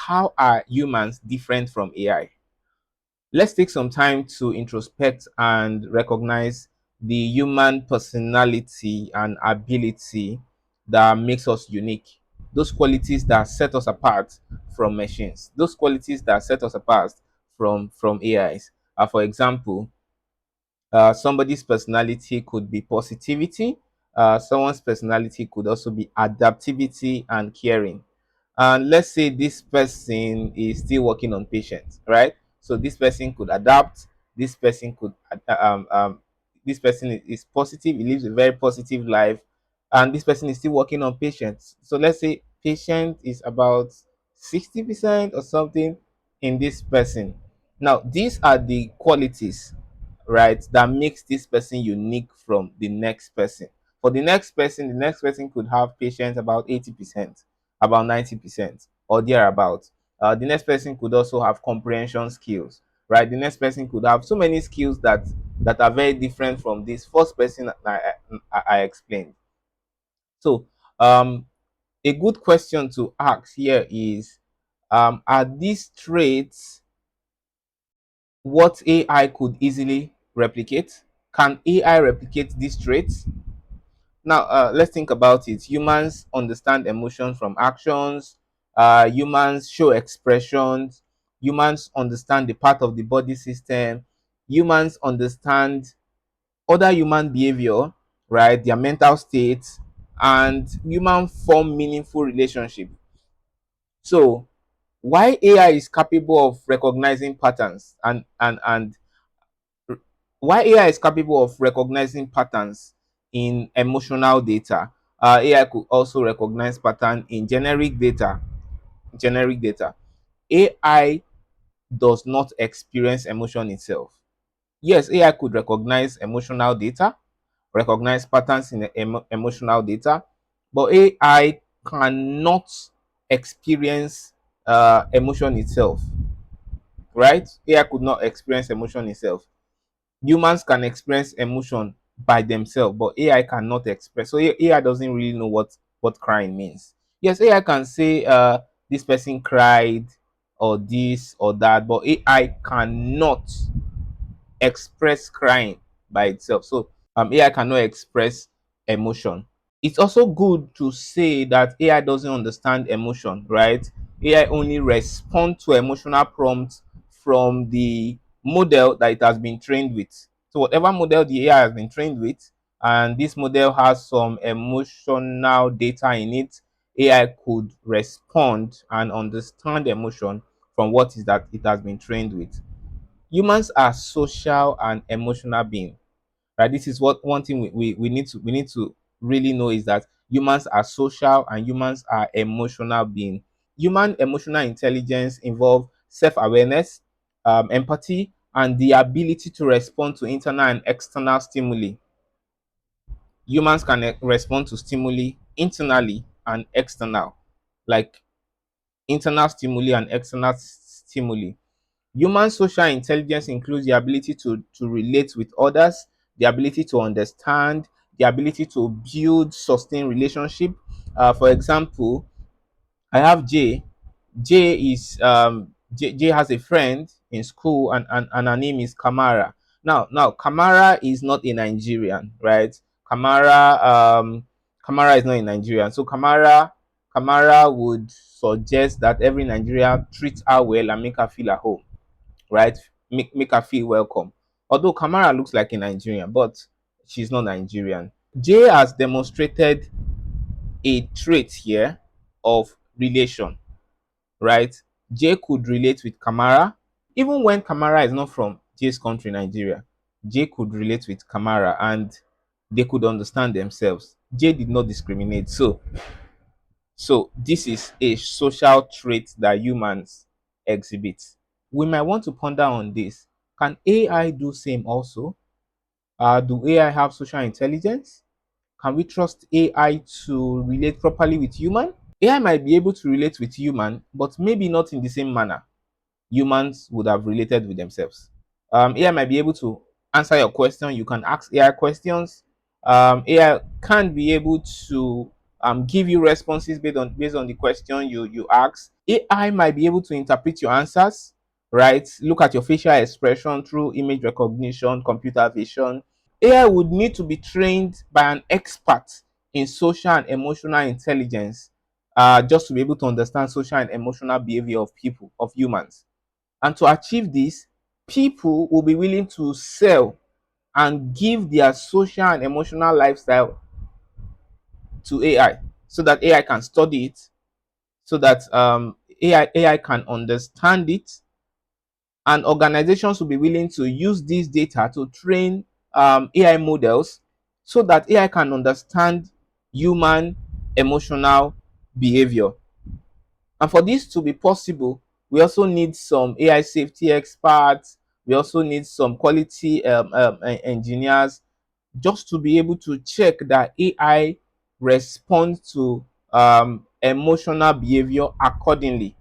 how are humans different from AI? Let's take some time to introspect and recognize the human personality and ability that makes us unique. Those qualities that set us apart from machines. Those qualities that set us apart from AIs. For example, somebody's personality could be positivity. Someone's personality could also be adaptivity and caring. And let's say this person is still working on patience, right? So this person could adapt. This person could this person is positive. He lives a very positive life, and this person is still working on patience. So let's say patient is about 60% or something in this person. Now these are the qualities, right, that makes this person unique from the next person. For the next person could have patience about 80%, about 90%, or thereabout. The next person could also have comprehension skills, right? The next person could have so many skills that are very different from this first person I explained. So, a good question to ask here is, are these traits what AI could easily replicate? Can AI replicate these traits? Now, let's think about it. Humans understand emotion from actions. Humans show expressions. Humans understand the part of the body system. Humans understand other human behavior, right? Their mental states, and human form meaningful relationship. So, why AI is capable of recognizing patterns and why AI is capable of recognizing patterns in emotional data, AI could also recognize pattern in generic data. Generic data. AI does not experience emotion itself. Yes, AI could recognize emotional data, recognize patterns in emotional data, but AI cannot experience emotion itself, right? AI could not experience emotion itself. Humans can experience emotion by themselves, but AI cannot express. So AI doesn't really know what crying means. Yes, AI can say this person cried or this or that, but AI cannot express crying by itself. So AI cannot express emotion. It's also good to say that AI doesn't understand emotion, right? AI only responds to emotional prompts from the model that it has been trained with. So whatever model the AI has been trained with, and this model has some emotional data in it, AI could respond and understand emotion from what is that it has been trained with. Humans are social and emotional beings, right? This is what one thing we need to really know is that humans are social and humans are emotional beings. Human emotional intelligence involve self-awareness, empathy, and the ability to respond to internal and external stimuli. Humans can respond to stimuli internally and external, like internal stimuli and external stimuli. Human social intelligence includes the ability to relate with others, the ability to understand, the ability to build, sustain relationship. For example, I have Jay. Jay has a friend in school, and her name is Kamara. Now Kamara is not a Nigerian, right? Kamara Kamara is not a Nigerian. So Kamara would suggest that every Nigerian treat her well and make her feel at home, right? Make her feel welcome. Although Kamara looks like a Nigerian, but she's not Nigerian. Jay has demonstrated a trait here of relation, right? Jay could relate with Kamara. Even when Kamara is not from Jay's country, Nigeria, Jay could relate with Kamara and they could understand themselves. Jay did not discriminate. So this is a social trait that humans exhibit. We might want to ponder on this. Can AI do same also? Do AI have social intelligence? Can we trust AI to relate properly with human? AI might be able to relate with human, but maybe not in the same manner humans would have related with themselves. AI might be able to answer your question. You can ask AI questions. AI can be able to give you responses based on the question you ask. AI might be able to interpret your answers, right? Look at your facial expression through image recognition, computer vision. AI would need to be trained by an expert in social and emotional intelligence, just to be able to understand social and emotional behavior of people, of humans. And to achieve this, people will be willing to sell and give their social and emotional lifestyle to AI so that AI can study it, so that AI can understand it, and organizations will be willing to use this data to train AI models so that AI can understand human emotional behavior. And for this to be possible, we also need some AI safety experts. We also need some quality engineers, just to be able to check that AI responds to emotional behavior accordingly.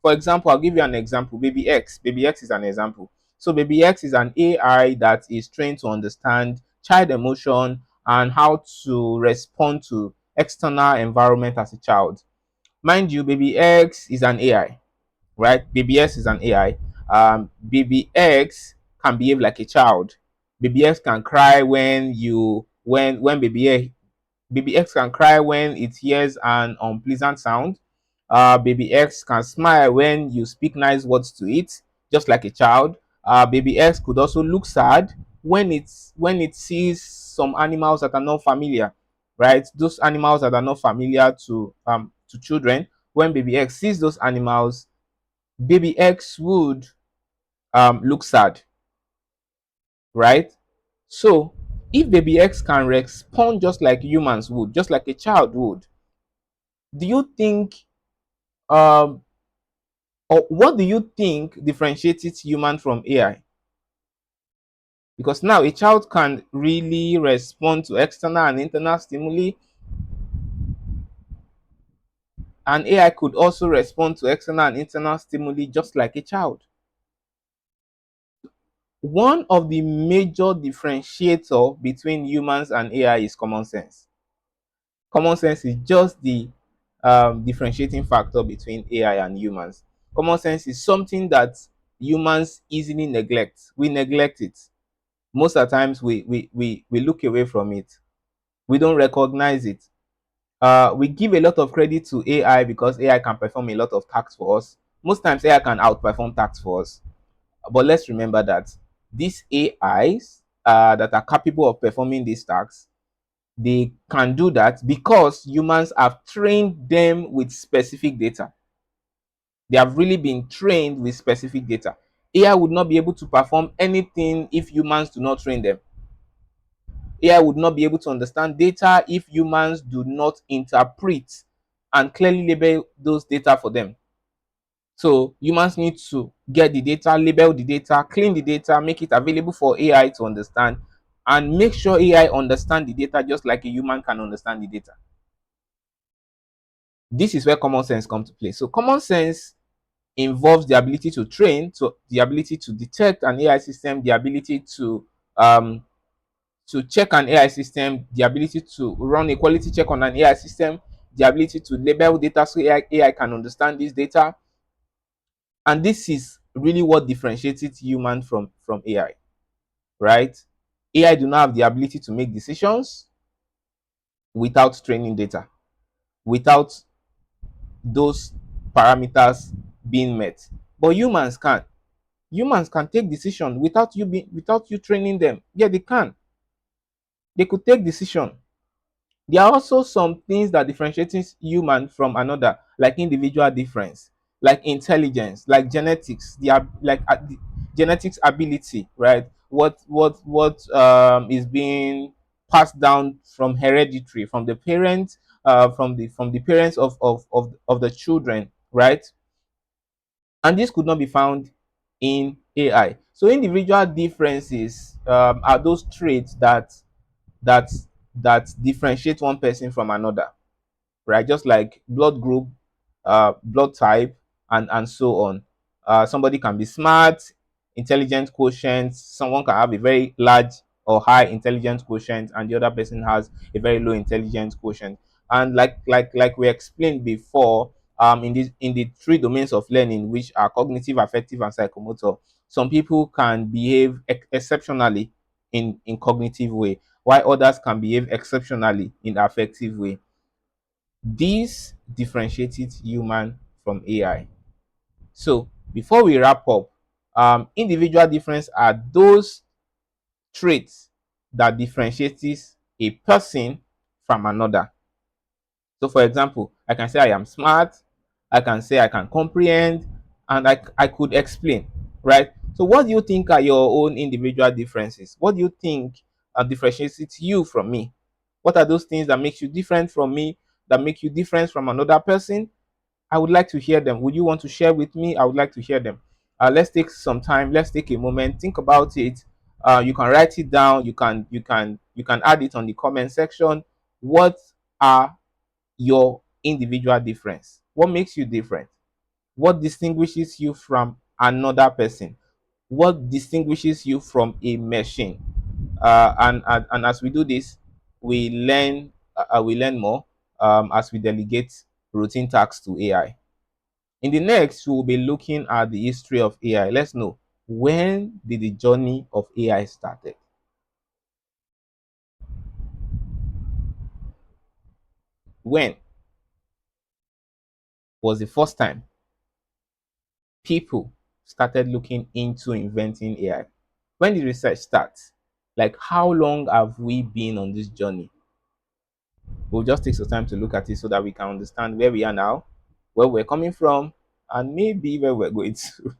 For example, I'll give you an example. Baby X. Baby X is an example. So Baby X is an AI that is trained to understand child emotion and how to respond to external environment as a child. Mind you, Baby X is an AI, right? Baby X is an AI. Baby X can behave like a child. Baby X can cry when Baby X can cry when it hears an unpleasant sound. Baby X can smile when you speak nice words to it, just like a child. Baby X could also look sad when it sees some animals that are not familiar, right? Those animals that are not familiar to children. When Baby X sees those animals, Baby X would look sad, right? So if Baby X can respond just like humans would, just like a child would, do you think um or what do you think differentiates human from AI? Because now a child can really respond to external and internal stimuli, and AI could also respond to external and internal stimuli just like a child. One of the major differentiator between humans and AI is common sense. Common sense is just the differentiating factor between AI and humans. Common sense is something that humans easily neglect. We neglect it. Most of the times we look away from it. We don't recognize it. We give a lot of credit to AI because AI can perform a lot of tasks for us. Most times AI can outperform tasks for us. But let's remember that these AIs that are capable of performing these tasks, they can do that because humans have trained them with specific data. They have really been trained with specific data. AI would not be able to perform anything if humans do not train them. AI would not be able to understand data if humans do not interpret and clearly label those data for them. So humans need to get the data, label the data, clean the data, make it available for AI to understand, and make sure AI understand the data just like a human can understand the data. This is where common sense comes to play. So common sense involves the ability to train, so the ability to detect an AI system, the ability to check an AI system, the ability to run a quality check on an AI system, the ability to label data so AI can understand this data. And this is really what differentiates human from AI, right? AI do not have the ability to make decisions without training data, without those parameters being met. But humans can. Humans can take decision without you training them. Yeah, they can. They could take decision. There are also some things that differentiates human from another, like individual difference, like intelligence, like genetics, the genetics ability, right? What is being passed down from hereditary, from the parents, from the parents of the children, right? And this could not be found in AI. So individual differences are those traits that that differentiate one person from another, right? Just like blood group, blood type, and so on. Somebody can be smart, intelligent quotient. Someone can have a very large or high intelligence quotient, and the other person has a very low intelligence quotient. And like we explained before, in the three domains of learning, which are cognitive, affective, and psychomotor, some people can behave exceptionally in cognitive way, while others can behave exceptionally in affective way. This differentiates human from AI. So before we wrap up, individual difference are those traits that differentiates a person from another. So, for example, I can say I am smart, I can say I can comprehend, and I could explain, right? So, what do you think are your own individual differences? What do you think differentiates you from me? What are those things that makes you different from me, that make you different from another person? I would like to hear them. Would you want to share with me? I would like to hear them. Let's take some time. Let's take a moment. Think about it. You can write it down. You can add it on the comment section. What are your individual difference? What makes you different? What distinguishes you from another person? What distinguishes you from a machine? And as we do this, we learn more as we delegate routine tasks to AI. In the next, we will be looking at the history of AI. Let's know, when did the journey of AI started? When was the first time people started looking into inventing AI? When did research start? Like, how long have we been on this journey? We'll just take some time to look at it so that we can understand where we are now, where we're coming from, and maybe where we're going to.